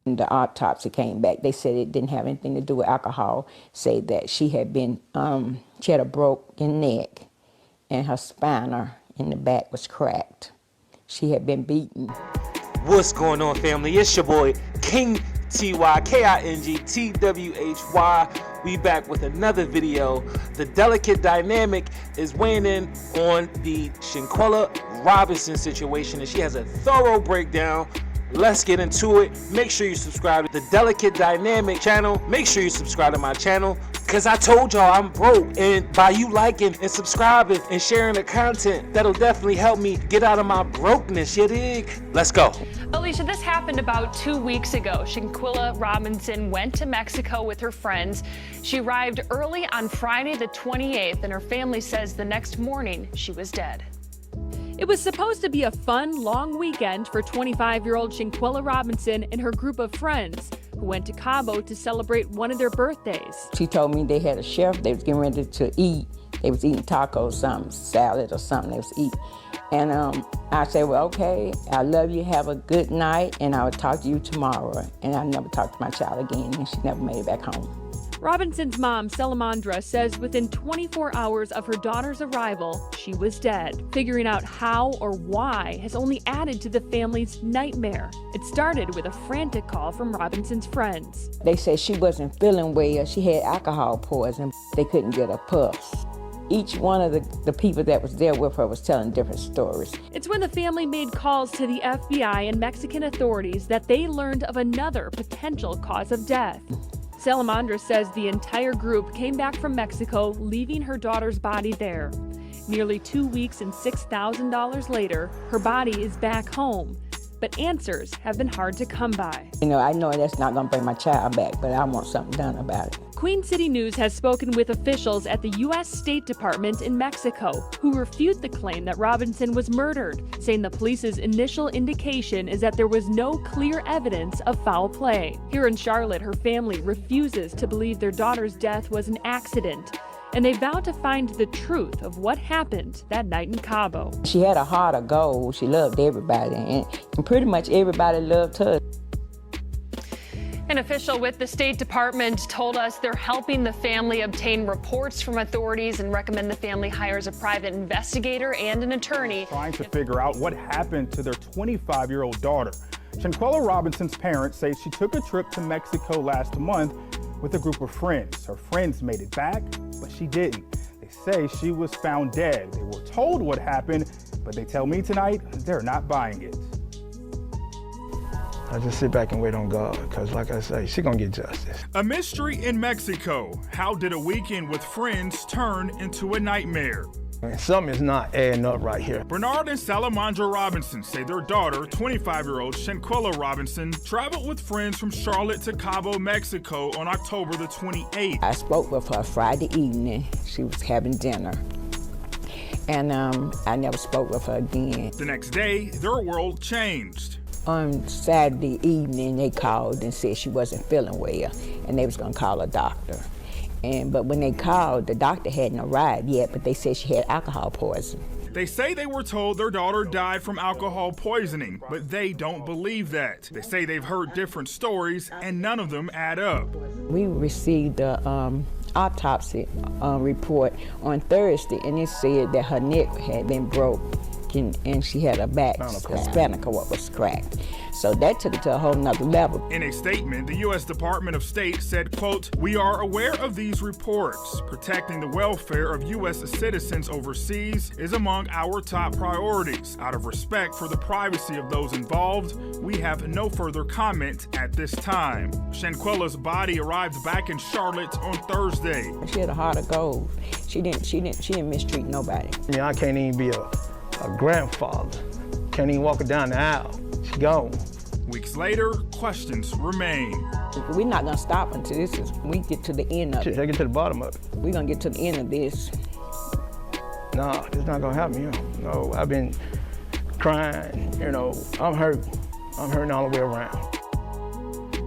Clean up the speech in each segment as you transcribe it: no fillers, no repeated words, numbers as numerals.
The autopsy came back. They said it didn't have anything to do with alcohol. Say that she had been, she had a broken neck and her spine in the back was cracked. She had been beaten. What's going on, family? It's your boy, King T.Y., K-I-N-G T-W-H-Y. We back with another video. The delicate dynamic is weighing in on the Shanquella Robinson situation, and she has a thorough breakdown. Let's get into it. Make sure you subscribe to the Delicate Dynamic channel. Make sure you subscribe to my channel, because I told y'all I'm broke. And by you liking and subscribing and sharing the content, that'll definitely help me get out of my brokenness, you dig? Let's go. Alicia, this happened about 2 weeks ago. Shanquella Robinson went to Mexico with her friends. She arrived early on Friday the 28th, and her family says the next morning she was dead. It was supposed to be a fun, long weekend for 25-year-old Shanquella Robinson and her group of friends who went to Cabo to celebrate one of their birthdays. She told me they had a chef, they was getting ready to eat. They was eating tacos, something, salad or something they was eating. And I said, well, okay, I love you, have a good night, and I will talk to you tomorrow. And I never talked to my child again, and she never made it back home. Robinson's mom, Salamandra, says within 24 hours of her daughter's arrival, she was dead. Figuring out how or why has only added to the family's nightmare. It started with a frantic call from Robinson's friends. They said she wasn't feeling well. She had alcohol poison. They couldn't get a pulse. Each one of the people that was there with her was telling different stories. It's when the family made calls to the FBI and Mexican authorities that they learned of another potential cause of death. Salamandra says the entire group came back from Mexico, leaving her daughter's body there. Nearly 2 weeks and $6,000 later, her body is back home. But answers have been hard to come by. You know, I know that's not going to bring my child back, but I want something done about it. Queen City News has spoken with officials at the U.S. State Department in Mexico who refute the claim that Robinson was murdered, saying the police's initial indication is that there was no clear evidence of foul play. Here in Charlotte, her family refuses to believe their daughter's death was an accident, and they vow to find the truth of what happened that night in Cabo. She had a heart of gold. She loved everybody, and pretty much everybody loved her. An official with the State Department told us they're helping the family obtain reports from authorities and recommend the family hires a private investigator and an attorney. Trying to figure out what happened to their 25-year-old daughter. Shanquella Robinson's parents say she took a trip to Mexico last month with a group of friends. Her friends made it back, but she didn't. They say she was found dead. They were told what happened, but they tell me tonight they're not buying it. I just sit back and wait on God, because like I say, she's gonna get justice. A mystery in Mexico. How did a weekend with friends turn into a nightmare? Something is not adding up right here. Bernard and Salamandra Robinson say their daughter, 25-year-old Shanquella Robinson, traveled with friends from Charlotte to Cabo, Mexico on October the 28th. I spoke with her Friday evening. She was having dinner. And I never spoke with her again. The next day, their world changed. On Saturday evening, they called and said she wasn't feeling well, and they was gonna call a doctor. But when they called, the doctor hadn't arrived yet, but they said she had alcohol poison. They say they were told their daughter died from alcohol poisoning, but they don't believe that. They say they've heard different stories, and none of them add up. We received the autopsy report on Thursday, and it said that her neck had been broken, and she had a spinal cord was cracked. So that took it to a whole nother level. In a statement, the U.S. Department of State said, quote, "We are aware of these reports. Protecting the welfare of U.S. citizens overseas is among our top priorities. Out of respect for the privacy of those involved, we have no further comment at this time." Shanquella's body arrived back in Charlotte on Thursday. She had a heart of gold. She didn't mistreat nobody. You know, I can't even be a grandfather. Can't even walk her down the aisle. She gone. Weeks later, questions remain. We're not gonna stop until we get to the end of it. Take it to the bottom of it. We're gonna get to the end of this. No, it's not gonna happen, you know. No, I've been crying, you know, I'm hurt. I'm hurting all the way around.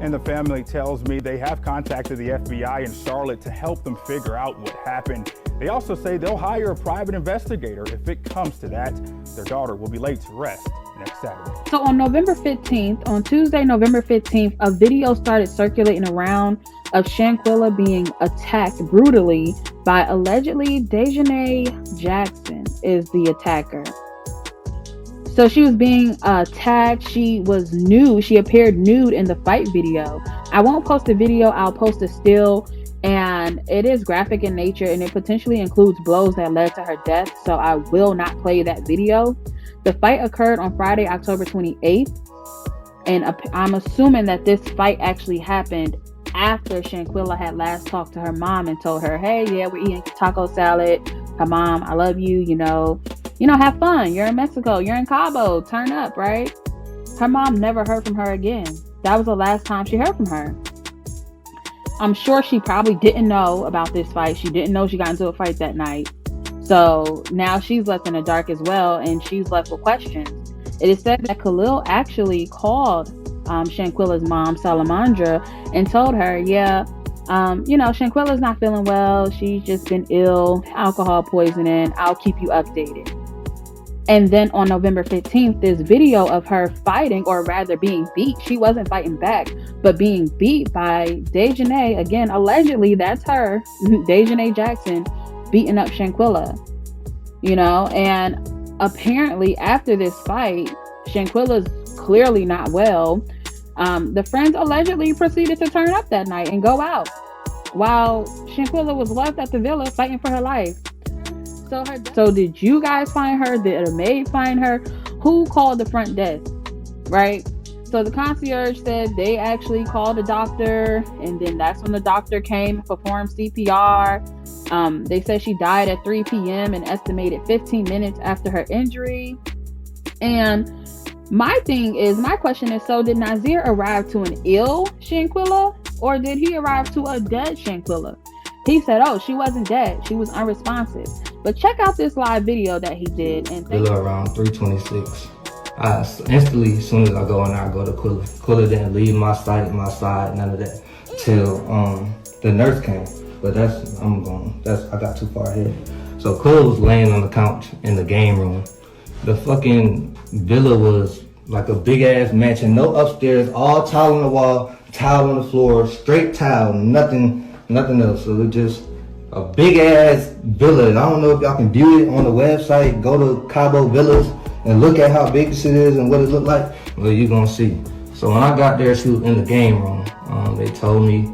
And the family tells me they have contacted the FBI in Charlotte to help them figure out what happened. They also say they'll hire a private investigator if it comes to that. Their daughter will be laid to rest next Saturday. So on November 15th, on Tuesday, November 15th, a video started circulating around of Shanquella being attacked brutally by allegedly Dejanay Jackson is the attacker. So she was being attacked. She was nude. She appeared nude in the fight video. I won't post the video. I'll post a still. And it is graphic in nature, and it potentially includes blows that led to her death. So I will not play that video. The fight occurred on Friday, October 28th. And I'm assuming that this fight actually happened after Shanquella had last talked to her mom and told her, hey, yeah, we're eating taco salad. Her mom, I love you, you know, have fun. You're in Mexico. You're in Cabo. Turn up, right? Her mom never heard from her again. That was the last time she heard from her. I'm sure she probably didn't know about this fight. She didn't know she got into a fight that night. So now she's left in the dark as well, and she's left with questions. It is said that Khalil actually called Shanquella's mom, Salamandra, and told her, Shanquella's not feeling well. She's just been ill, alcohol poisoning. I'll keep you updated. And then on November 15th, this video of her fighting, or rather being beat. She wasn't fighting back, but being beat by Dejanay. Again, allegedly, that's her, Dejanay Jackson, beating up Shanquella. And apparently after this fight, Shanquella's clearly not well. The friends allegedly proceeded to turn up that night and go out, while Shanquella was left at the villa fighting for her life. So did you guys find her? Did a maid find her? Who called the front desk? Right? So the concierge said they actually called a doctor, and then that's when the doctor came and performed CPR. They said she died at 3 p.m. an estimated 15 minutes after her injury. And my question is, so did Nazir arrive to an ill Shanquella, or did he arrive to a dead Shanquella? He said, oh, she wasn't dead. She was unresponsive. But check out this live video that he did. And around 3:26. Instantly, as soon as I go in there, I go to Quilla. Quilla didn't leave my side, none of that, till the nurse came. But I got too far ahead. So Quilla was laying on the couch in the game room. The fucking villa was like a big ass mansion, no upstairs, all tile on the wall, tile on the floor, straight tile, nothing else. So it was just a big ass villa. And I don't know if y'all can view it on the website. Go to Cabo Villas and look at how big this is and what it looked like. Well, you're gonna see. So when I got there, she was in the game room. They told me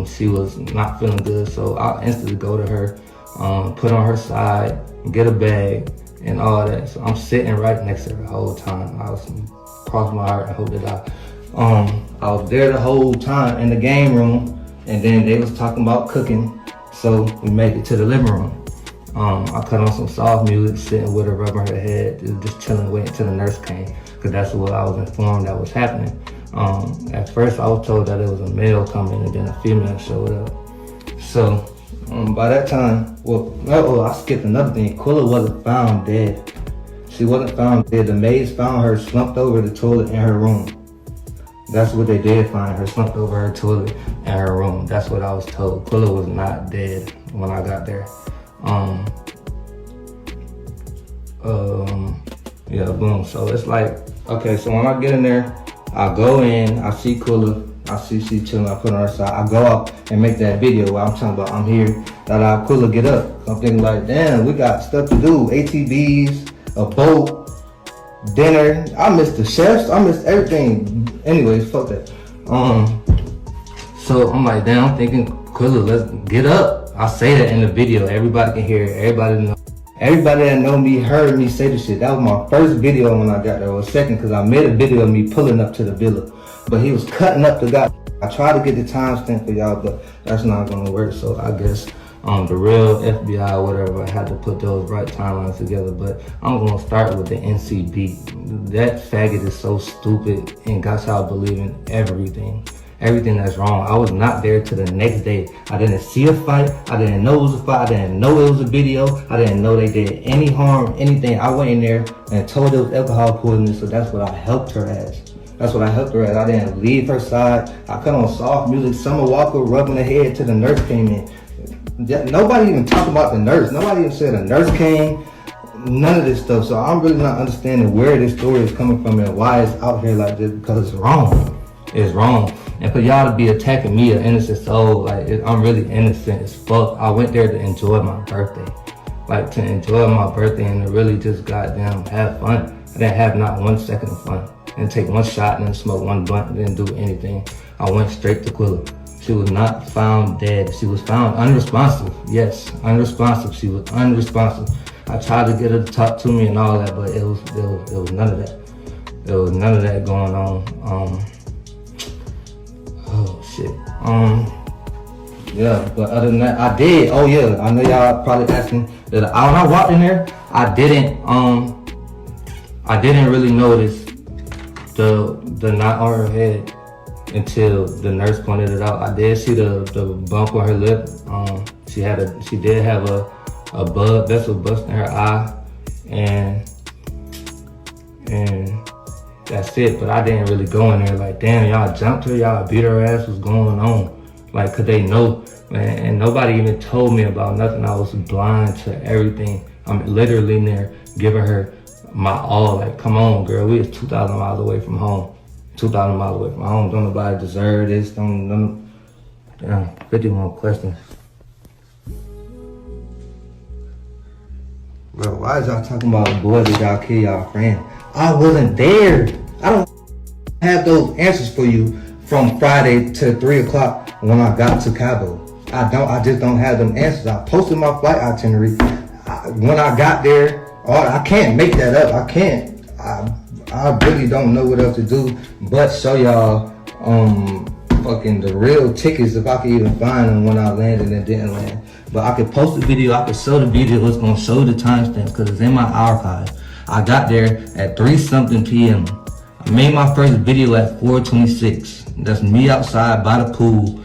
she was not feeling good. So I instantly go to her, put on her side, get a bag and all that. So I'm sitting right next to her the whole time. I was crossing my heart. I hope that I was there the whole time in the game room. And then they was talking about cooking, so we made it to the living room. I cut on some soft music, sitting with her, rubbing her head, just chilling, waiting till the nurse came, because that's what I was informed that was happening. At first, I was told that it was a male coming, and then a female showed up. So by that time, I skipped another thing. Quilla wasn't found dead. She wasn't found dead. The maids found her slumped over the toilet in her room. That's what they did find her, slumped over her toilet in her room. That's what I was told. Quilla was not dead when I got there. Boom. So it's like, okay, so when I get in there, I go in, I see Quilla, I see she chilling, I put her on her side. I go out and make that video where I'm talking about I'm here, that Quilla get up. I'm thinking like, damn, we got stuff to do, ATVs, a boat, dinner. I missed the chefs, I missed everything. Anyways, fuck that. So I'm like, damn, I'm thinking, Quilla, let's get up. I say that in the video. Everybody can hear it. Everybody that know me heard me say the shit. That was my first video when I got there. Or second, because I made a video of me pulling up to the villa. But he was cutting up the guy. I tried to get the timestamp for y'all, but that's not gonna work. So I guess the real FBI or whatever, I had to put those right timelines together. But I'm gonna start with the NCB. That faggot is so stupid and got y'all believing everything that's wrong. I was not there till the next day. I didn't see a fight. I didn't know it was a fight. I didn't know it was a video. I didn't know they did any harm, anything. I went in there and told it was alcohol poisoning, so that's what I helped her as. I didn't leave her side. I cut on soft music. Summer Walker rubbing her head till the nurse came in. Nobody even talked about the nurse. Nobody even said a nurse came. none of this stuff. So I'm really not understanding where this story is coming from and why it's out here like this, because it's wrong. It's wrong. And for y'all to be attacking me, an innocent soul, like I'm really innocent as fuck. I went there to enjoy my birthday. Like to enjoy my birthday and to really just goddamn have fun. I didn't have not 1 second of fun. Didn't take one shot, didn't smoke one blunt, didn't do anything. I went straight to KYRIE. She was not found dead. She was found unresponsive. Yes, unresponsive. She was unresponsive. I tried to get her to talk to me and all that, but it was none of that. There was none of that going on. Oh shit. Yeah, but other than that, I did. Oh yeah, I know y'all probably asking that. When I walked in there, I didn't really notice the knot on her head until the nurse pointed it out. I did see the bump on her lip. She did have a blood vessel bust in her eye, and that's it. But I didn't really go in there like, damn, y'all jumped her, y'all beat her ass, what's going on? Like, could they know? Man, and nobody even told me about nothing. I was blind to everything. I'm literally in there giving her my all. Like, come on, girl, we was 2,000 miles away from home. 2,000 miles away from home. Don't nobody deserve this. Damn, 51 questions. Bro, why is y'all talking about boys that y'all kill y'all friend? I wasn't there. I don't have those answers for you from Friday to 3 o'clock when I got to Cabo. I just don't have them answers. I posted my flight itinerary. When I got there, I can't make that up. I can't. I really don't know what else to do but show y'all fucking the real tickets if I could even find them when I landed and didn't land. But I could post the video, I could show the video, it's gonna show the timestamps because it's in my archive. I got there at 3-something p.m. I made my first video at 4:26. That's me outside by the pool,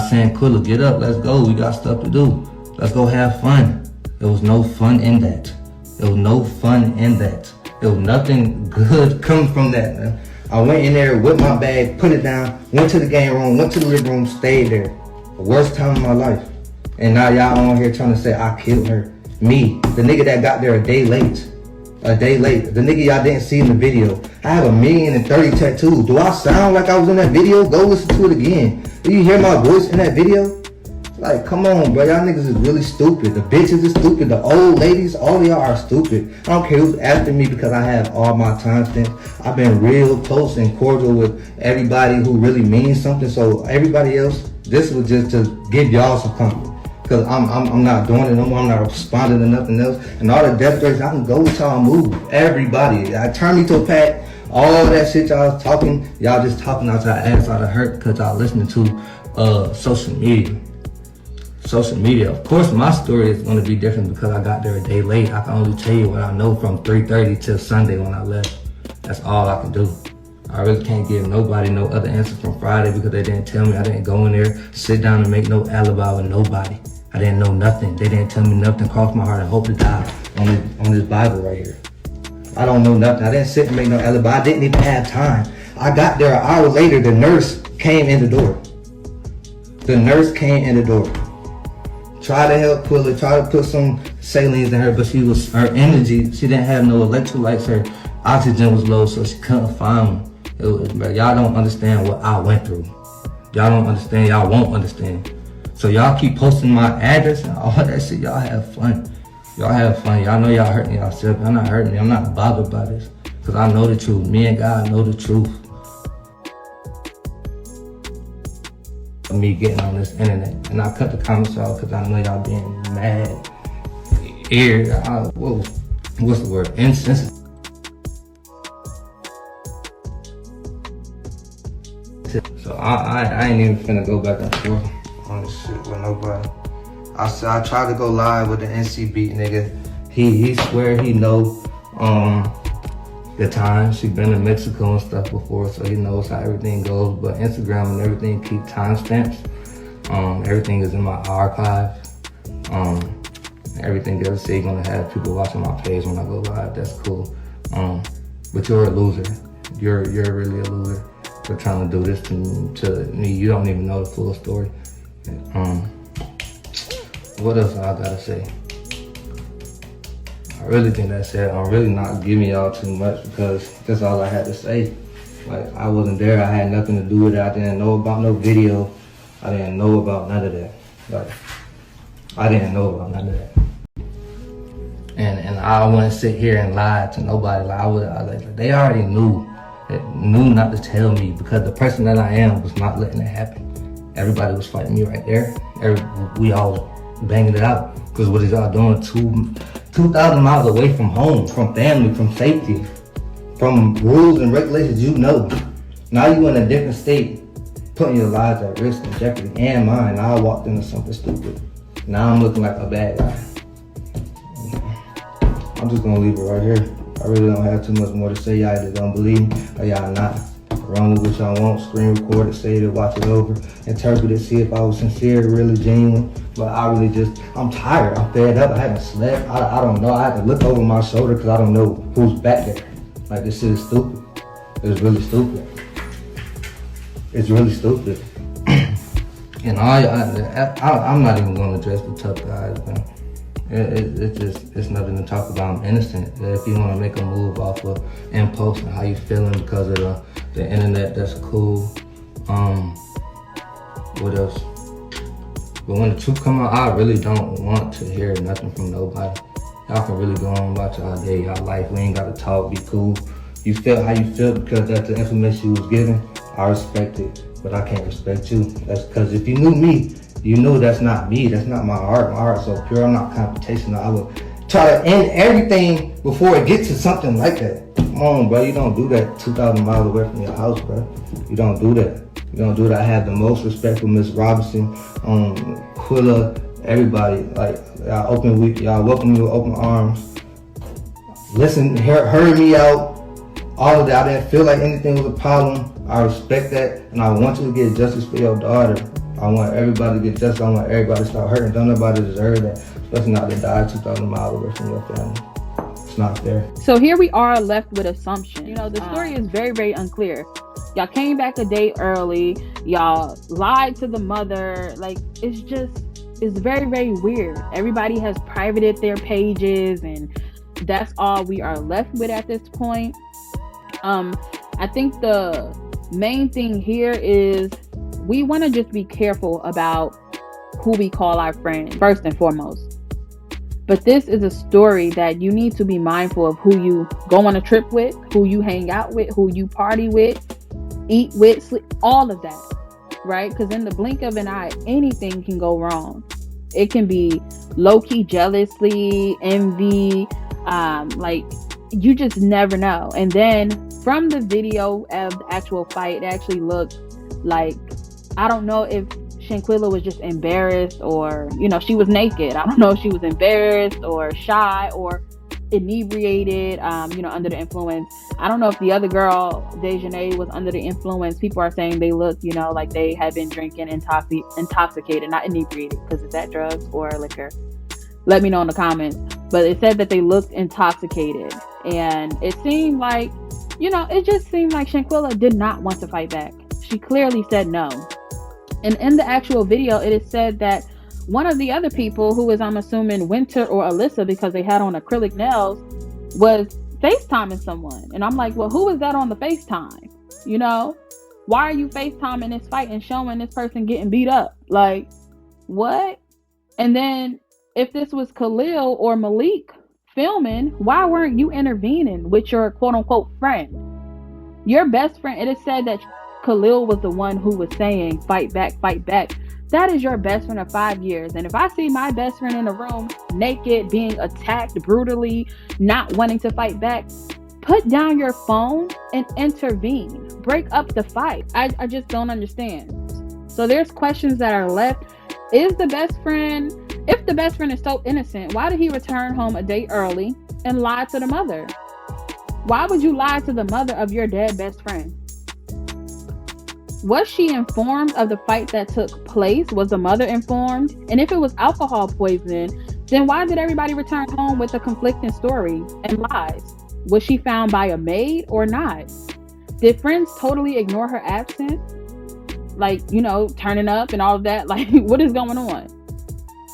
saying, KYRIE, get up, let's go, we got stuff to do. Let's go have fun. There was no fun in that. There was no fun in that. There was nothing good coming from that, man. I went in there with my bag, put it down, went to the game room, went to the living room, stayed there. The worst time of my life. And now y'all on here trying to say I killed her. Me, the nigga that got there a day late. A day late. The nigga y'all didn't see in the video. I have 1,030,000 tattoos. Do I sound like I was in that video? Go listen to it again. Do you hear my voice in that video? Like, come on, bro. Y'all niggas is really stupid. The bitches is stupid. The old ladies, all of y'all are stupid. I don't care who's after me because I have all my timestamps. I've been real close and cordial with everybody who really means something. So everybody else, this was just to give y'all some comfort. Because I'm not doing it no more. I'm not responding to nothing else. And all the death threats, I can go with y'all move. Everybody. I turn me to a pack. All that shit y'all talking, y'all just talking out your ass out of hurt because y'all listening to social media. Social media. Of course, my story is going to be different because I got there a day late. I can only tell you what I know from 3:30 till Sunday when I left. That's all I can do. I really can't give nobody no other answer from Friday because they didn't tell me. I didn't go in there, sit down and make no alibi with nobody. I didn't know nothing. They didn't tell me nothing. Cross my heart and hope to die on this Bible right here. I don't know nothing. I didn't sit and make no alibi. I didn't even have time. I got there an hour later. The nurse came in the door. The nurse came in the door. Tried to help KYRIE, tried to put some salines in her, but her energy, she didn't have no electrolytes. Her oxygen was low, so she couldn't find them. Y'all don't understand what I went through. Y'all don't understand, y'all won't understand. So y'all keep posting my address and all that shit, y'all have fun. Y'all have fun. Y'all know y'all hurting yourself. I'm not hurting me. I'm not bothered by this. Because I know the truth. Me and God know the truth. Me getting on this internet. And I cut the comments off because I know y'all being mad. What's the word? Insensitive. So I ain't even finna go back and forth on this shit with nobody. I tried to go live with the NC Beat nigga. He swear he know the time. She been to Mexico and stuff before, so he knows how everything goes. But Instagram and everything keep timestamps. Everything is in my archive. Everything else say you're gonna have people watching my page when I go live. That's cool. But you're a loser. You're really a loser for trying to do this to me. You don't even know the full story. What else I gotta say? I I really think that's it. I'm really not giving y'all too much because that's all I had to say. Like, I wasn't there. I had nothing to do with it. I didn't know about no video. I didn't know about none of that. Like, I didn't know about none of that. And I wouldn't sit here and lie to nobody. Like, they already knew not to tell me because the person that I am was not letting it happen. Everybody was fighting me right there. We all banging it out. Because what is y'all doing 2,000 miles away from home, from family, from safety, from rules and regulations you know. Now you in a different state, putting your lives at risk and jeopardy and mine. Now I walked into something stupid. Now I'm looking like a bad guy. I'm just gonna leave it right here. I really don't have too much more to say. Y'all either don't believe me or y'all not. Run with what y'all want, screen record it, save it, watch it over, interpret it, see if I was sincere, really genuine. But I'm tired, I'm fed up, I haven't slept, I don't know. I had to look over my shoulder because I don't know who's back there. Like, this shit is stupid. It's really stupid. It's really stupid. And I'm not even gonna address the tough guys, man. It's nothing to talk about. I'm innocent. If you want to make a move off of impulse and how you feeling because of the internet, that's cool. What else? But when the truth come out, I really don't want to hear nothing from nobody. Y'all can really go on about y'all day, y'all life. We ain't gotta talk, be cool. You feel how you feel because that's the information you was given. I respect it, but I can't respect you. That's because if you knew me, you know that's not me, that's not my heart. My heart's so pure, I'm not confrontational. I would try to end everything before it gets to something like that. Come on, bro, you don't do that 2,000 miles away from your house, bro. You don't do that. You don't do that. I have the most respect for Miss Robinson, Quilla, everybody. Like, y'all welcome me with open arms. Listen, heard me out, all of that. I didn't feel like anything was a problem. I respect that, and I want you to get justice for your daughter. I want everybody to get justice. I want everybody to stop hurting. Don't nobody deserve that, especially not to die 2,000 miles away from your family. It's not fair. So here we are left with assumptions. You know, the story is very, very unclear. Y'all came back a day early. Y'all lied to the mother. Like, it's very, very weird. Everybody has privated their pages, and that's all we are left with at this point. I think the main thing here is we want to just be careful about who we call our friends, first and foremost. But this is a story that you need to be mindful of who you go on a trip with, who you hang out with, who you party with, eat with, sleep, all of that, right? Because in the blink of an eye, anything can go wrong. It can be low-key jealousy, envy, like, you just never know. And then from the video of the actual fight, it actually looked like, I don't know if Shanquella was just embarrassed or, you know, she was naked. I don't know if she was embarrassed or shy or inebriated, you know, under the influence. I don't know if the other girl, Dejanay, was under the influence. People are saying they look, you know, like they had been drinking intoxicated, not inebriated, because is that drugs or liquor? Let me know in the comments. But it said that they looked intoxicated, and it seemed like, you know, it just seemed like Shanquella did not want to fight back. She clearly said no. And in the actual video, it is said that one of the other people, who is, I'm assuming, Winter or Alyssa, because they had on acrylic nails, was FaceTiming someone. And I'm like, well, who is that on the FaceTime? You know, why are you FaceTiming this fight and showing this person getting beat up? Like, what? And then if this was Khalil or Malik filming, why weren't you intervening with your quote unquote friend? Your best friend. It is said that Khalil was the one who was saying, fight back, fight back. That is your best friend of 5 years. And if I see my best friend in a room naked, being attacked brutally, not wanting to fight back, put down your phone and intervene. Break up the fight. I just don't understand. So there's questions that are left. Is the best friend, if the best friend is so innocent, why did he return home a day early and lie to the mother? Why would you lie to the mother of your dead best friend? Was she informed of the fight that took place? Was the mother informed? And if it was alcohol poisoning, then why did everybody return home with a conflicting story and lies? Was she found by a maid or not? Did friends totally ignore her absence? Like, you know, turning up and all of that? Like, what is going on?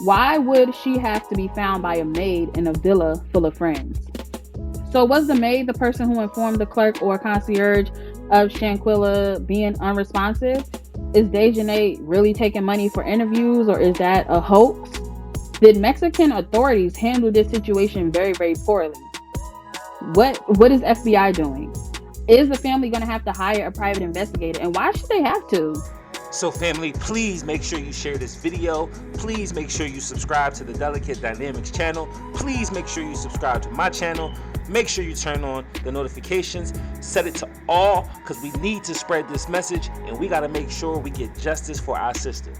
Why would she have to be found by a maid in a villa full of friends? So was the maid the person who informed the clerk or concierge of Shanquella being unresponsive? Is Dejanay really taking money for interviews, or is that a hoax? Did Mexican authorities handle this situation very, very poorly? What is FBI doing? Is the family going to have to hire a private investigator, and why should they have to? So family, please make sure you share this video. Please make sure you subscribe to the Delicate Dynamics channel. Please make sure you subscribe to my channel. Make sure you turn on the notifications. Set it to all, because we need to spread this message, and we got to make sure we get justice for our sister.